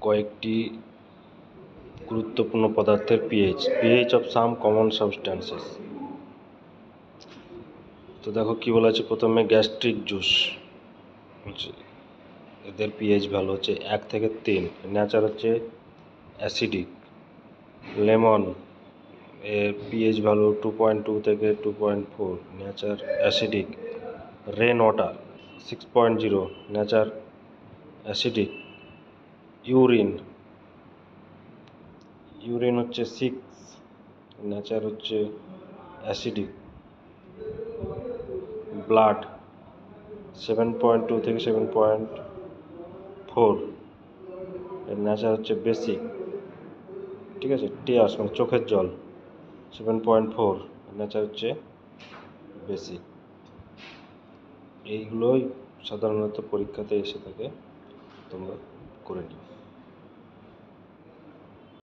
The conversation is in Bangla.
কয়েকটি গুরুত্বপূর্ণ পদার্থের pH of some common substances. তো দেখো কি বলা আছে, প্রথমে গ্যাস্ট্রিক জুস এদের পিএইচ ভ্যালু হচ্ছে 1 থেকে 3, নেচার হচ্ছে অ্যাসিডিক। লেমন এর পিএইচ ভ্যালু 2.2 থেকে 2.4, nature acidic. Rain water 6.0, nature acidic. Urine হচ্ছে 6, নেচার হচ্ছে অ্যাসিডিক। ব্লাড 7.2 থেকে 7.4, এর নেচার হচ্ছে বেসিক। ঠিক আছে। টিয়ার্স মানে চোখের জল 7.4, নেচার হচ্ছে বেসিক। এইগুলোই সাধারণত পরীক্ষাতে এসে থাকে, তোমরা করে নিও।